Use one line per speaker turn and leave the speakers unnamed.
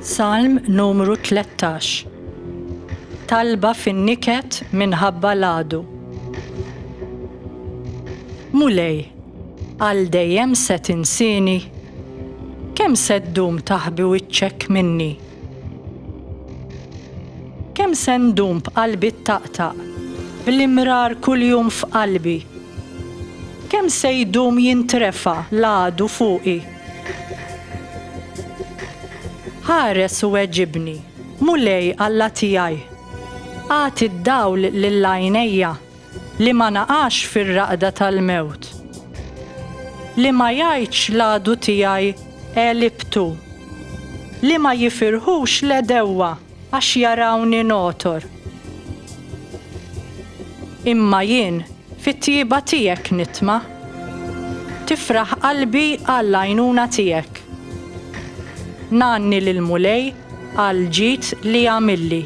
Salm numru 13. Talba fin-niket minħabba l-għadu. Mulej, għal dejjem se tinsini, kemm se ddum taħbi wiċċek minni. Kemm se ndum b'qalbi ttaqtaq, bl-imrar kuljum f'qalbi. Kemm se jdum jintrefa' l-għadu fuqi. Ħares u weġibni, mulej Alla tiegħi, għati d-dawl lill-għajnejja li ma naqax fir-raqda tal-mewt. Li ma jgħidx l-għadu tiegħi elibtu, li ma jifirħux l-edewwa għax jarawni notor. Imma jien fit-tjieba tiegħek nitma', tifraħ qalbi għall-għajnuna tiegħek. Nanni lil mulej għal ġid li għamilli.